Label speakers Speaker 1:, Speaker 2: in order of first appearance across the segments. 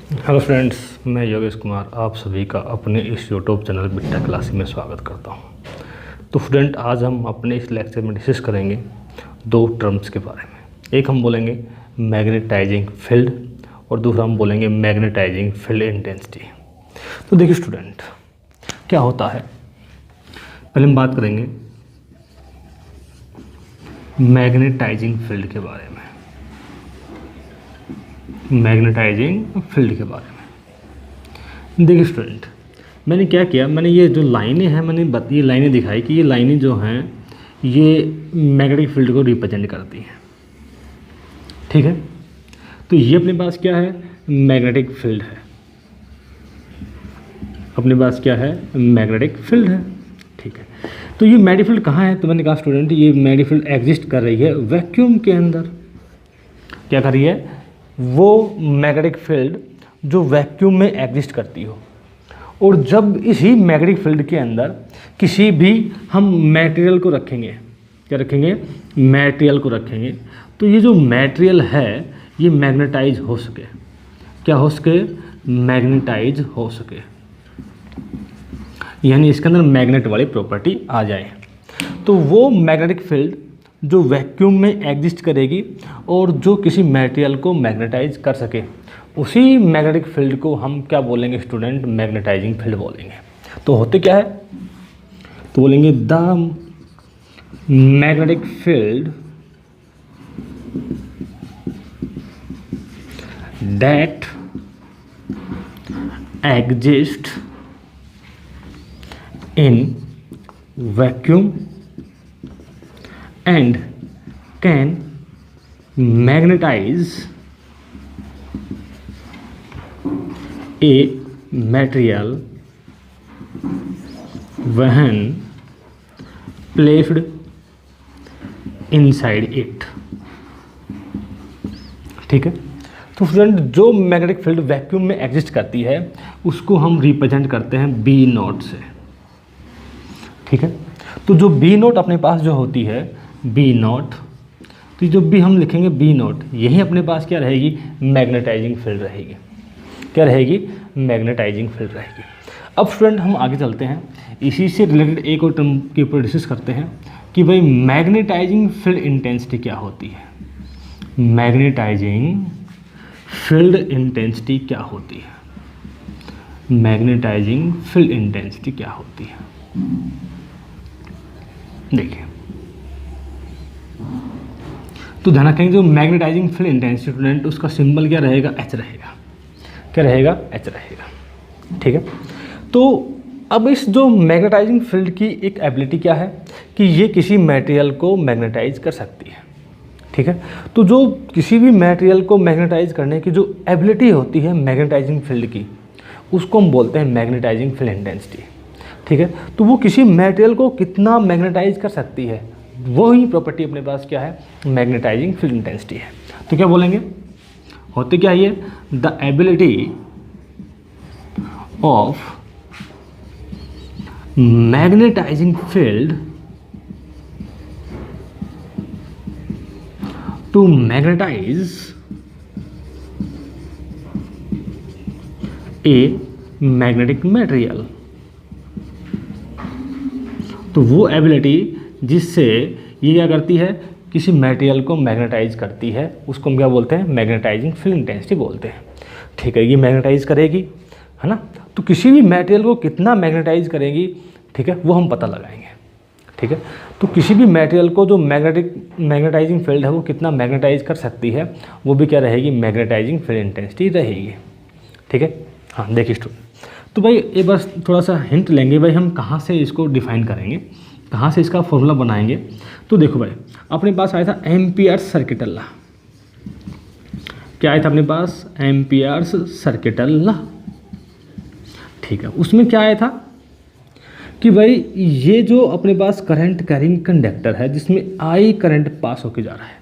Speaker 1: Hello friends, मैं योगेश कुमार आप सभी का अपने इस यूट्यूब चैनल बिट्टा क्लासी में स्वागत करता हूं। तो फ्रेंड, आज हम अपने इस लेक्चर में डिस्कस करेंगे दो टर्म्स के बारे में। एक हम बोलेंगे मैग्नेटाइजिंग फील्ड और दूसरा हम बोलेंगे मैग्नेटाइजिंग फील्ड इंटेंसिटी। तो देखिए स्टूडेंट, क्या होता है, पहले हम बात करेंगे मैग्नेटाइजिंग फील्ड के बारे में। मैग्नेटाइजिंग फील्ड के बारे में देखिए स्टूडेंट, मैंने क्या किया, मैंने ये जो लाइनें हैं मैंने ये लाइनें दिखाई कि ये लाइनें जो हैं ये मैग्नेटिक फील्ड को रिप्रेजेंट करती हैं। ठीक है, तो ये अपने पास क्या है, मैग्नेटिक फील्ड है। अपने पास क्या है, मैग्नेटिक फील्ड है। ठीक है, तो ये मैग्नेटिक फील्ड कहाँ है, तो मैंने कहा स्टूडेंट ये मैग्नेटिक फील्ड एग्जिस्ट कर रही है वैक्यूम के अंदर। क्या कर रही है, वो मैग्नेटिक फील्ड जो वैक्यूम में एग्जिस्ट करती हो। और जब इसी मैग्नेटिक फील्ड के अंदर किसी भी हम मटेरियल को रखेंगे, क्या रखेंगे, मटेरियल को रखेंगे, तो ये जो मटेरियल है ये मैग्नेटाइज हो सके। क्या हो सके, मैग्नेटाइज हो सके, यानी इसके अंदर मैग्नेट वाली प्रॉपर्टी आ जाए। तो वो मैग्नेटिक फील्ड जो वैक्यूम में एग्जिस्ट करेगी और जो किसी मटेरियल को मैग्नेटाइज कर सके, उसी मैग्नेटिक फील्ड को हम क्या बोलेंगे स्टूडेंट, मैग्नेटाइजिंग फील्ड बोलेंगे। तो होते क्या है, तो बोलेंगे the magnetic field that exist in vacuum and can magnetize a material when placed inside it। ठीक है, तो फ्रेंड जो मैग्नेटिक फील्ड वैक्यूम में एग्जिस्ट करती है उसको हम रिप्रेजेंट करते हैं बी नोट से। ठीक है, तो जो बी नोट अपने पास जो होती है बी नोट, तो जो भी हम लिखेंगे बी नोट, यही अपने पास क्या रहेगी, मैग्नेटाइजिंग फील्ड रहेगी। क्या रहेगी, मैग्नेटाइजिंग फील्ड रहेगी। अब स्टूडेंट हम आगे चलते हैं, इसी से रिलेटेड एक और टर्म के ऊपर डिस्कस करते हैं कि भाई मैग्नेटाइजिंग फील्ड इंटेंसिटी क्या होती है। मैग्नेटाइजिंग फील्ड इंटेंसिटी क्या होती है, मैग्नेटाइजिंग फील्ड इंटेंसिटी क्या होती है। देखिए, तो ध्यान रखेंगे जो मैग्नेटाइजिंग फील्ड इंटेंसिटी स्टूडेंट, उसका सिंबल क्या रहेगा, एच रहेगा। क्या रहेगा, एच रहेगा। ठीक है, तो अब इस जो मैग्नेटाइजिंग फील्ड की एक एबिलिटी क्या है कि ये किसी मटेरियल को मैग्नेटाइज कर सकती है। ठीक है, तो जो किसी भी मटेरियल को मैग्नेटाइज करने की जो एबिलिटी होती है मैग्नेटाइजिंग फील्ड की, उसको हम बोलते हैं मैग्नेटाइजिंग फील्ड इंटेंसिटी। ठीक है, तो वो किसी मटेरियल को कितना मैग्नेटाइज कर सकती है, वही प्रॉपर्टी अपने पास क्या है, मैग्नेटाइजिंग फील्ड इंटेंसिटी है। तो क्या बोलेंगे, होते क्या है, the ability of magnetizing field to magnetize a magnetic material. तो वो एबिलिटी जिससे ये क्या करती है, किसी मटेरियल को मैग्नेटाइज करती है, उसको हम क्या बोलते हैं, मैग्नेटाइजिंग फील्ड इंटेंसिटी बोलते हैं। ठीक है, ये मैग्नेटाइज करेगी, है ना, तो किसी भी मटेरियल को कितना मैग्नेटाइज करेगी, ठीक है, वो हम पता लगाएंगे। ठीक है, तो किसी भी मटेरियल को जो मैग्नेटाइजिंग फील्ड है वो कितना मैग्नेटाइज कर सकती है, वो भी क्या रहेगी, मैग्नेटाइजिंग फील्ड इंटेंसिटी रहेगी। ठीक है, हाँ देखिए स्टूडेंट, तो भाई एक बार थोड़ा सा हिंट लेंगे भाई हम कहाँ से इसको डिफाइन करेंगे, कहाँ से इसका फॉर्मूला बनाएंगे। तो देखो भाई, अपने पास आया था एम्पियर्स सर्किटल लॉ। क्या आया था अपने पास, एम्पियर्स सर्किटल लॉ। ठीक है, उसमें क्या आया था कि भाई ये जो अपने पास करंट कैरिंग कंडक्टर है जिसमें आई करंट पास होके जा रहा है।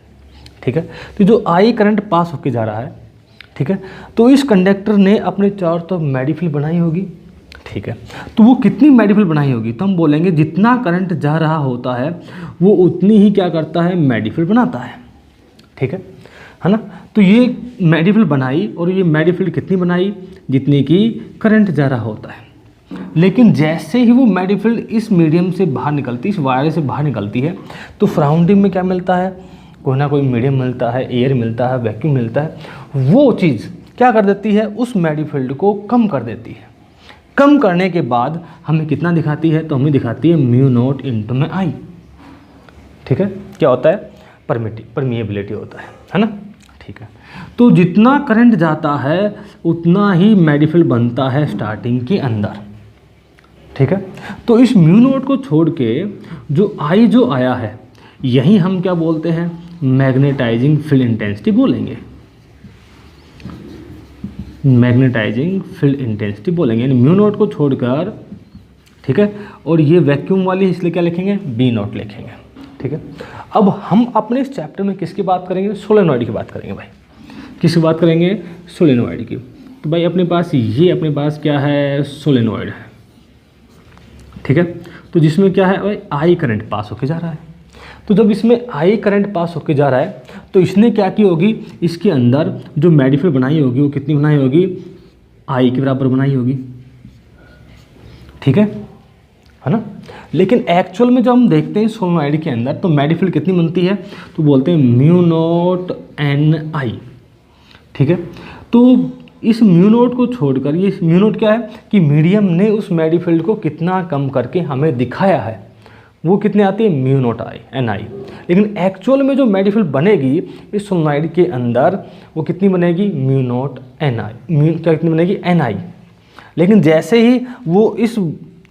Speaker 1: ठीक है, तो जो आई करंट पास होके जा रहा है, ठीक है, तो इस कंडक्टर ने अपने चारों तरफ मैग्नेटिक फील्ड बनाई होगी। ठीक है, तो वो कितनी मैग्नेटिक फील्ड बनाई होगी, तो हम बोलेंगे जितना करंट जा रहा होता है वो उतनी ही क्या करता है, मैग्नेटिक फील्ड बनाता है। ठीक है ना, तो ये मैग्नेटिक फील्ड बनाई, और ये मैग्नेटिक फील्ड कितनी बनाई, जितनी कि करंट जा रहा होता है। लेकिन जैसे ही वो मैग्नेटिक फील्ड इस मीडियम से बाहर निकलती है, इस वायर से बाहर निकलती है, तो सराउंडिंग में क्या मिलता है, कोई ना कोई मीडियम मिलता है, एयर मिलता है, वैक्यूम मिलता है। वो चीज़ क्या कर देती है, उस मैग्नेटिक फील्ड को कम कर देती है। कम करने के बाद हमें कितना दिखाती है, तो हमें दिखाती है म्यू नॉट इंटू में आई। ठीक है, क्या होता है, परमिएबिलिटी होता है ना। ठीक है, तो जितना करंट जाता है उतना ही मैग्नेटिक फील्ड बनता है स्टार्टिंग के अंदर। ठीक है, तो इस म्यू नॉट को छोड़ के जो आई जो आया है, यही हम क्या बोलते हैं, मैग्नेटाइजिंग फील्ड इंटेंसिटी बोलेंगे। मैग्नेटाइजिंग फील्ड इंटेंसिटी बोलेंगे, यानी म्यू नॉट को छोड़कर। ठीक है, और ये वैक्यूम वाली, इसलिए क्या लिखेंगे, बी नॉट लिखेंगे। ठीक है, अब हम अपने इस चैप्टर में किसकी बात करेंगे, सोलेनॉइड की बात करेंगे भाई। किसकी बात करेंगे, सोलेनॉइड की। तो भाई अपने पास ये, अपने पास क्या है, सोलेनॉइड है। ठीक है, तो जिसमें क्या है भाई, आई करंट पास होके जा रहा है। तो जब इसमें आई करंट पास होके जा रहा है, तो इसने क्या की होगी, इसके अंदर जो मैग्नेटिक फील्ड बनाई होगी वो कितनी बनाई होगी, आई के बराबर बनाई होगी। ठीक है ना। लेकिन एक्चुअल में जब हम देखते हैं सोलेनॉइड के अंदर, तो मैग्नेटिक फील्ड कितनी बनती है, तो बोलते हैं म्यू नॉट एन आई। ठीक है, तो इस म्यू नॉट को छोड़कर, ये म्यू नॉट क्या है कि मीडियम ने उस मैग्नेटिक फील्ड को कितना कम करके हमें दिखाया है, वो कितने आती है, म्यू नॉट आई, एन आई। लेकिन एक्चुअल में जो मैग्नेटिक फील्ड बनेगी इस सोलेनॉइड के अंदर, वो कितनी बनेगी, mu not an I. Mu क्या कितनी बनेगी, एन आई। लेकिन जैसे ही वो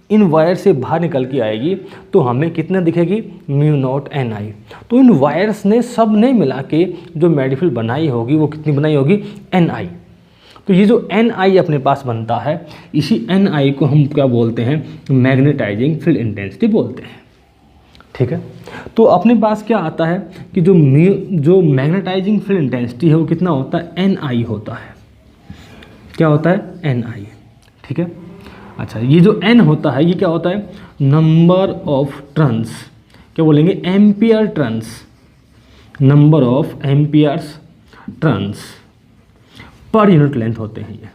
Speaker 1: इन वायर से बाहर निकल के आएगी, तो हमें कितना दिखेगी, म्यू नॉट एन आई। तो इन वायर्स ने, सब ने मिला के जो मैग्नेटिक फील्ड बनाई होगी वो कितनी बनाई होगी, एन आई। तो ये जो एन आई अपने पास बनता है, इसी एन आई को हम क्या बोलते हैं, मैग्नेटाइजिंग फील्ड इंटेंसिटी बोलते हैं। ठीक है, तो अपने पास क्या आता है कि जो मैग्नेटाइजिंग फील्ड इंटेंसिटी है वो कितना होता है, एन आई होता है। क्या होता है, एन आई। ठीक है, अच्छा, ये जो एन होता है ये क्या होता है, नंबर ऑफ टर्न्स, क्या बोलेंगे, ampere turns, number of amperes turns per unit length होते हैं। ये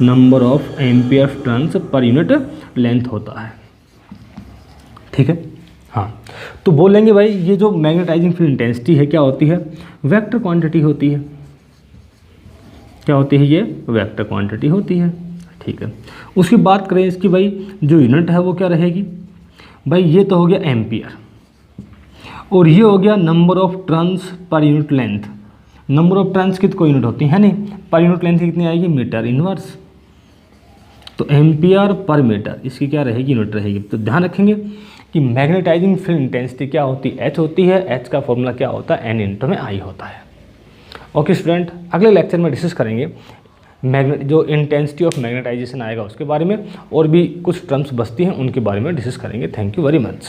Speaker 1: number of ampere turns per unit length होता है। ठीक है, हाँ, तो बोलेंगे भाई ये जो मैग्नेटाइजिंग फील्ड इंटेंसिटी है क्या होती है, वेक्टर क्वांटिटी होती है। क्या होती है, ये वेक्टर क्वांटिटी होती है। ठीक है, उसकी बात करें इसकी भाई, जो यूनिट है वो क्या रहेगी भाई, ये तो हो गया एम्पियर, और ये हो गया number of turns per unit length. Number of turns की तो कोई यूनिट होती है नहीं, पर यूनिट लेंथ कितनी आएगी, मीटर इनवर्स। तो एम्पियर पर मीटर इसकी क्या रहेगी, यूनिट रहेगी। तो ध्यान रखेंगे कि मैग्नेटाइजिंग फील्ड इंटेंसिटी क्या होती है, एच होती है। एच का फॉर्मूला क्या होता है, एन इंटू में आई होता है। ओके स्टूडेंट, अगले लेक्चर में डिस्कस करेंगे जो इंटेंसिटी ऑफ मैग्नेटाइजेशन आएगा उसके बारे में, और भी कुछ टर्म्स बचती हैं उनके बारे में डिस्कस करेंगे। Thank you very much.